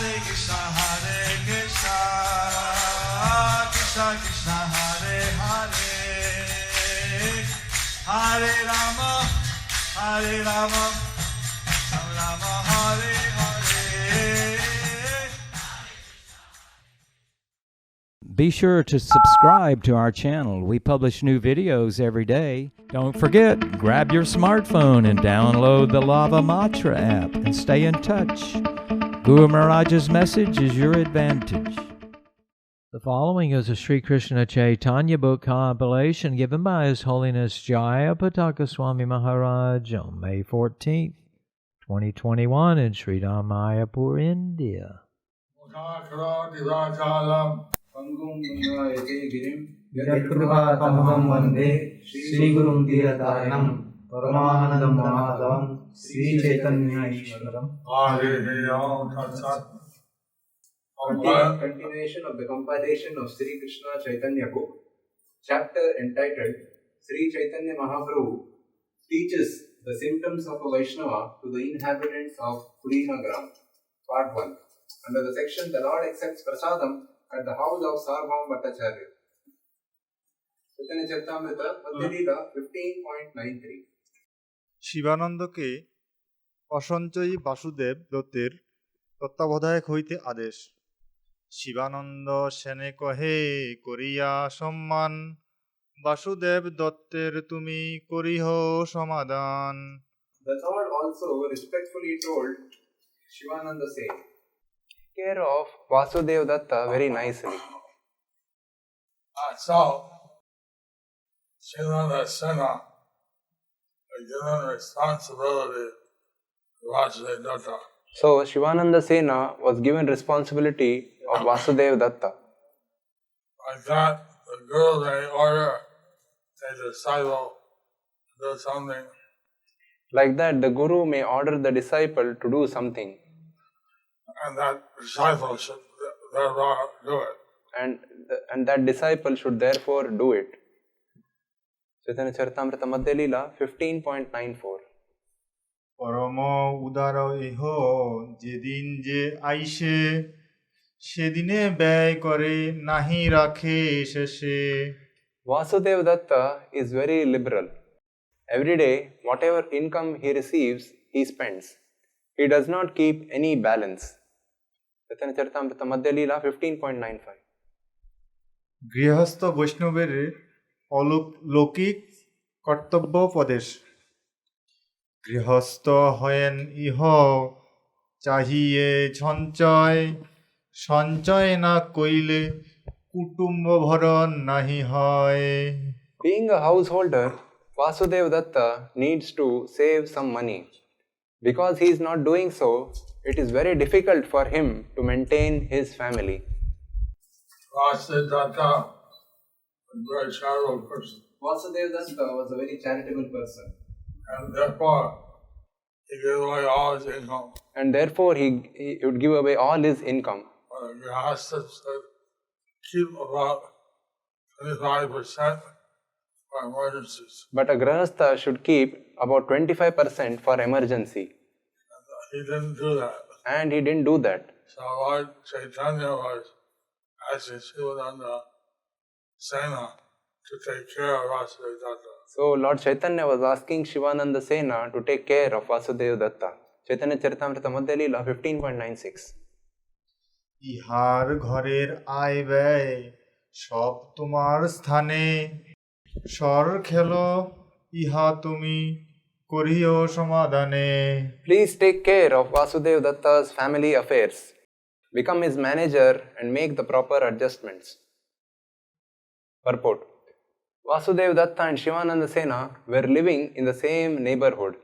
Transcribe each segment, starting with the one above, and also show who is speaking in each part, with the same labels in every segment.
Speaker 1: Hare Krishna, Krishna Krishna, Hare Hare, Hare Rama, Rama Rama, Hare Hare.
Speaker 2: Be sure to subscribe to our channel. We publish new videos every day. Don't forget, grab your smartphone and download the Lava Matra app and stay in touch. Guru Mahāraja's message is your advantage. The following is a Śrī Caitanya book compilation given by His Holiness Jayapataka Swami Mahārāja on May 14th, 2021 in Śrī Mayapur, India.
Speaker 3: Jayapatākā Vande Śrī Gurum Dhīratājam Paramanandam Madhavam Śrī Caitanya Mahāprabhu. Continuation of the compilation of Śrī Caitanya book, chapter entitled Śrī Caitanya Mahāprabhu teaches the symptoms of a Vaiṣṇava to the inhabitants of Kulīna-grāma, part 1. Under the section The Lord accepts prasadam at the house of Sarvam Bhattacharya. Chaitanya Charitamrita, Madhya-lila 15.93.
Speaker 4: শিবানন্দকে অসঞ্চয়ী Basudeb দত্তের তত্ত্বাবধায়ক হইতে আদেশ। শিবানন্দ সেনে কহে করিয়া সম্মান, বাসুদেব দত্তের তুমি করিহ সমাধান।
Speaker 3: The Lord also respectfully told Shivananda saying, care of Vasudeva Datta very nicely.
Speaker 5: So, Shivananda Sena was given responsibility to Vasudeva Datta.
Speaker 3: So, Shivananda Sena was given responsibility of Vasudeva Datta.
Speaker 5: Like that, the Guru may order a disciple to do something,
Speaker 3: Like that, the Guru may order the disciple to do something,
Speaker 5: and that disciple should therefore do it.
Speaker 3: and that disciple should therefore do it. Chaitanya Charitamrita Madhya-lila 15.94.
Speaker 4: পরম উদার ইহ যেদিন যে আইসে, সেদিনে ব্যয় করে নাহি রাখে শেষে।
Speaker 3: Vasudeva Datta is very liberal. Every day, whatever income he receives, he spends. He does not keep any balance. Chaitanya Charitamrita Madhya-lila 15.95.
Speaker 4: গৃহস্থ বৈষ্ণবের অলৌকিক কর্তব্যোপদেশ। গৃহস্থ হয়েন ইহ চাহিয়ে সঞ্চয়, সঞ্চয় না কইলে কুটুম্ব ভরণ নাহি হয়।
Speaker 3: Being a householder, Vasudeva Datta needs to save some money. Because he is not doing so, it is very difficult for him to maintain his family.
Speaker 5: Vasudeva Datta was a very charitable person,
Speaker 3: Vasudeva Datta was a very charitable person.
Speaker 5: and therefore he gave away all his income.
Speaker 3: And therefore he would give away all his income.
Speaker 5: He has to keep about 25% for emergencies.
Speaker 3: But a grahastha should keep about 25% for emergency.
Speaker 5: He didn't do that.
Speaker 3: And he didn't do that.
Speaker 5: So Lord Chaitanya was asking Shivananda Sena to take care of Vasudeva Datta.
Speaker 3: So Lord Chaitanya was asking Shivananda Sena to take care of Vasudeva Datta. Chaitanya Charitamrita Madhya-lila 15.96.
Speaker 4: ইহার ঘরের আয় ব্যয় সব তোমার স্থানে, স্বর খেলো ইহা তুমি করিও সমাধানে।
Speaker 3: Please take care of Vasudeva Datta's family affairs. Become his manager and make the proper adjustments. Purport. Vasudeva Datta and Shivananda Sena were living in the same neighborhood,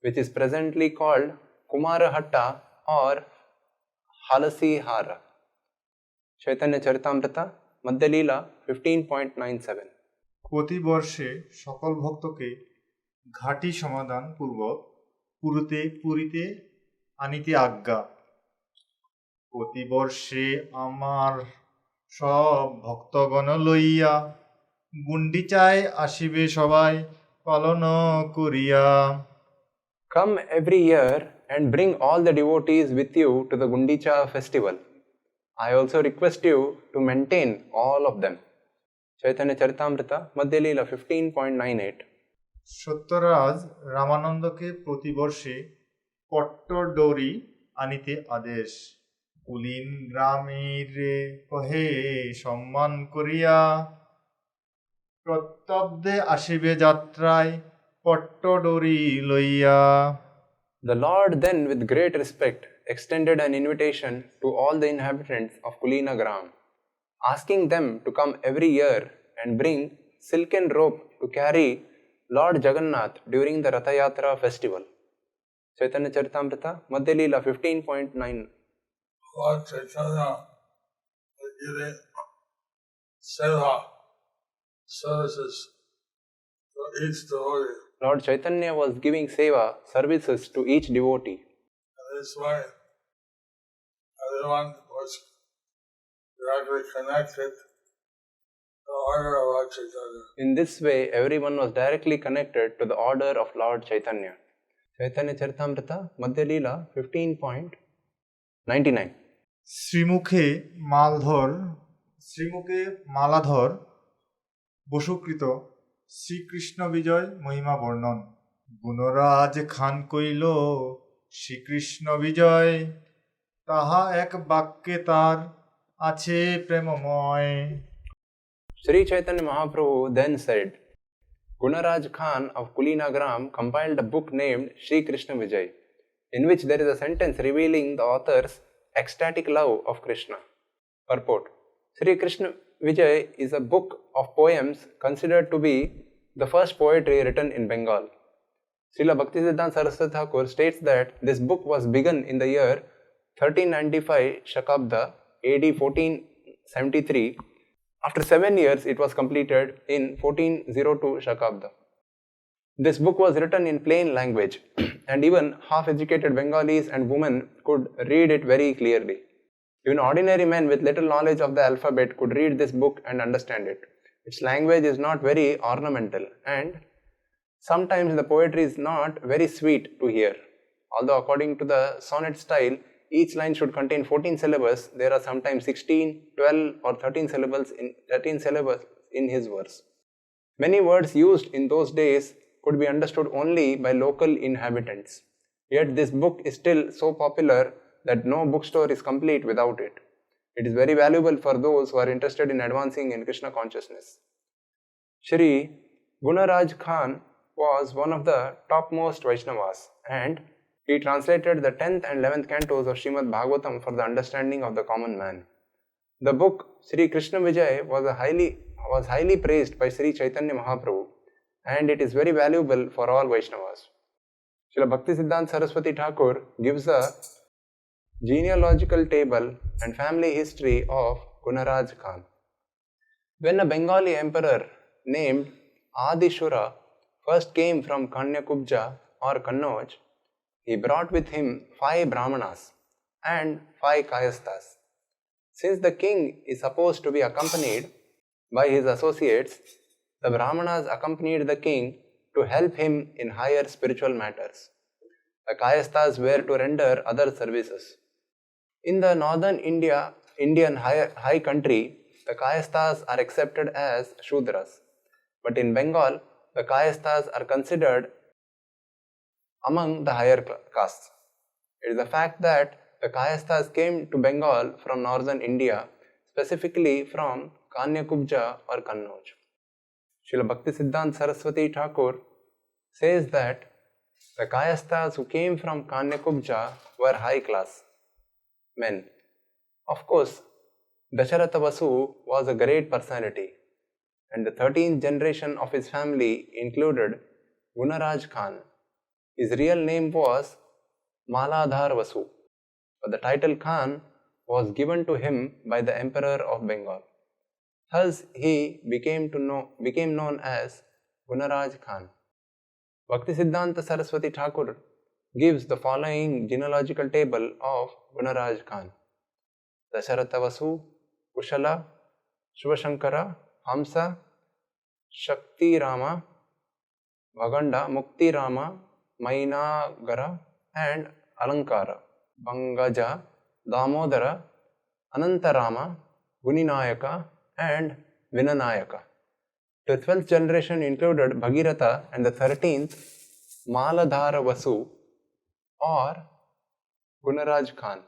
Speaker 3: which is presently called Kumarahatta or Halasihara. Chaitanya Charitamrita Madhya-lila 15.97.
Speaker 4: প্রতি বর্ষে সকল ভক্তকে ঘাটি সমাধান পূর্বক পুরীতে আনিতে আজ্ঞা। প্রতি বর্ষে আমার সব ভক্তগণ লইয়া গুন্ডিচায় আসিবে সবাই পালন করিয়া।
Speaker 3: Come every year and bring all the devotees with you to the Gundicha festival. I also request you to maintain all of them. Chaitanya Charitamrita, Madhya Leela 15.98.
Speaker 4: Satyaraj রামানন্দকে প্রতিবর্ষে পট্টডোরি আনিতে আদেশ। কুলীন গ্রামের কহে সম্মান করিয়া, প্রত্যব্দে আসিবে যাত্রায় পট্টডোরি লইয়া।
Speaker 3: The Lord then with great respect extended an invitation to all the inhabitants of Kulīna-grāma, asking them to come every year and bring silken rope to carry Lord Jagannath during the Ratha Yatra festival. Chaitanya Charitamrita, Madhya Leela 15.9.
Speaker 5: Lord Chaitanya was giving seva services to each devotee.
Speaker 3: Lord Chaitanya was giving seva services to each devotee.
Speaker 5: And this way, everyone was directly connected to the order of Lord Chaitanya.
Speaker 3: In this way, everyone was directly connected to the order of Lord Chaitanya. Chaitanya Charitamrita, Madhya Leela 15.99.
Speaker 4: শ্রীমুখে Maladhar বসুকৃত Shrikrishna বিজয় মহিমা বর্ণন। গুণরাজ খান কইল শ্রীকৃষ্ণ বিজয়, তাহা এক বাক্যে তার আছে প্রেমময়।
Speaker 3: Śrī Caitanya Mahāprabhu then said, Gunaraj Khan of Kulīna-grāma compiled a book named Śrī Krishna Vijay, in which there is a sentence revealing the author's ecstatic love of Krishna. Purport: Śrī Krishna Vijay is a book of poems considered to be the first poetry written in Bengal. Srila Bhaktisiddhanta Saraswati Thakur states that this book was begun in the year 1395 Shakabda, AD 1473. After 7 years, it was completed in 1402 Shakabda. This book was written in plain language, and even half-educated Bengalis and women could read it very clearly. Even ordinary men with little knowledge of the alphabet could read this book and understand it. Its language is not very ornamental, and sometimes the poetry is not very sweet to hear. Although according to the sonnet style, each line should contain 14 syllables, there are sometimes 16, 12 or 13 syllables in his verse. Many words used in those days could be understood only by local inhabitants. Yet this book is still so popular that no bookstore is complete without it. It is very valuable for those who are interested in advancing in Krishna consciousness. Shri Gunaraj Khan was one of the topmost Vaiṣṇavas, and he translated the 10th and 11th cantos of Srimad Bhagavatam for the understanding of the common man. The book Śrī Krishna Vijay was highly praised by Śrī Caitanya Mahāprabhu, and it is very valuable for all Vaishnavas. Srila Bhaktisiddhanta Saraswati Thakur gives a genealogical table and family history of Gunaraj Khan. When a Bengali emperor named Adishura first came from Kanyakubja or Kannauj, he brought with him 5 Brahmanas and 5 Kayasthas. Since the king is supposed to be accompanied by his associates, the Brahmanas accompanied the king to help him in higher spiritual matters. The Kayasthas were to render other services. In the northern Indian high country, the Kayasthas are accepted as Shudras. But in Bengal, the Kayasthas are considered among the higher castes. It is the fact that the Kayasthas came to Bengal from northern India, specifically from Kanyakubja or Kannauj. Srila Bhaktisiddhanta Saraswati Thakur says that the Kayasthas who came from Kanyakubja were high class men. Of course, Dasharatha Vasu was a great personality, and the 13th generation of his family included Gunaraj Khan. His real name was Maladhar Vasu, but the title Khan was given to him by the Emperor of Bengal. Thus, he became known as Gunaraj Khan. Bhaktisiddhanta Saraswati Thakur gives the following genealogical table of Gunaraj Khan: Dasharatha Vasu, Kushala, Shivashankara, Hamsa, Shakti Rama, Vaganda, Mukti Rama, Mainagara and Alankara, Bangaja, Damodara, Anantarama, Guninayaka, and Vinanayaka. The 12th generation included Bhagirath and the 13th Maladhara Vasu or Gunaraj Khan.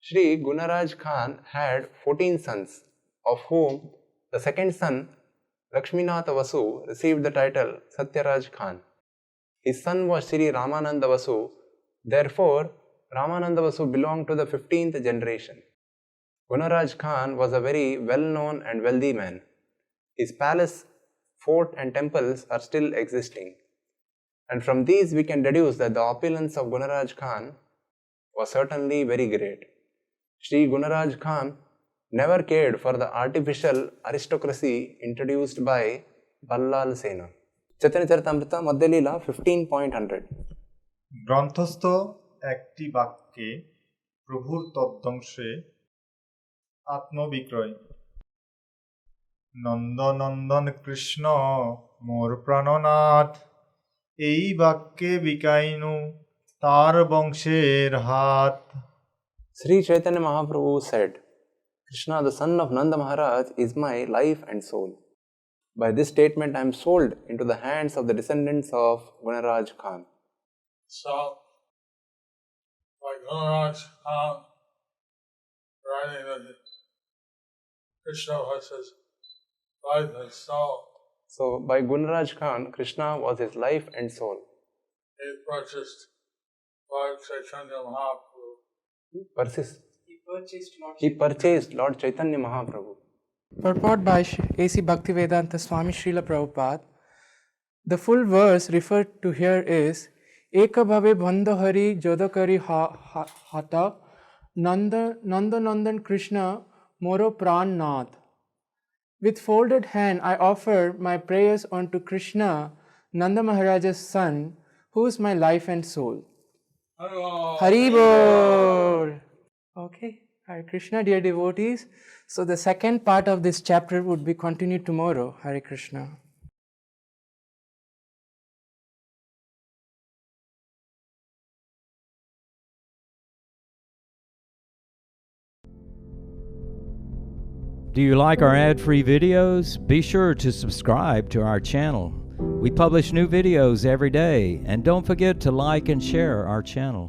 Speaker 3: Shri Gunaraj Khan had 14 sons, of whom the second son, Lakshminatha Vasu, received the title Satyaraj Khan. His son was Shri Ramananda Vasu. Therefore, Ramananda Vasu belonged to the 15th generation. Gunaraj Khan was a very well-known and wealthy man. His palace, fort and temples are still existing. And from these we can deduce that the opulence of Gunaraj Khan was certainly very great. Shri Gunaraj Khan never cared for the artificial aristocracy introduced by Ballal Sena. Chaitanya Charitamrita Madhya Leela 15.100.
Speaker 4: গ্রন্থস্থ একটি বাক্যে প্রভুর তদ্দংশে আত্মবিক্রয়। নন্দনন্দন কৃষ্ণ মোর প্রাণনাথ, এই বাক্যে বিকাইনু তার বংশের হাত।
Speaker 3: Śrī Caitanya Mahāprabhu said, Kṛṣṇa, the son of Nanda Maharaj, is my life and soul. By this statement I am sold into the hands of the descendants of Gunaraj Khan.
Speaker 5: So, like Maharaj writing that Kṛṣṇa was his life and soul.
Speaker 3: So, by Gunaraj Khan, Kṛṣṇa was his life and soul.
Speaker 5: He purchased Lord Chaitanya Mahāprabhu.
Speaker 3: He purchased Lord Chaitanya Mahāprabhu.
Speaker 6: Purport by A.C. Bhaktivedanta Swami Srila Prabhupada. The full verse referred to here is Ekabhave Bandhahari Jodakari Hata Nanda Nandan Krishna Moro Pran Nath. With folded hand I offer my prayers unto Kṛṣṇa, Nanda Maharaja's son, who is my life and soul. Hari Bol! Okay, Hare Krishna, dear devotees. So the second part of this chapter would be continued tomorrow. Hare Krishna.
Speaker 2: Do you like our ad-free videos? Be sure to subscribe to our channel. We publish new videos every day, and don't forget to like and share our channel.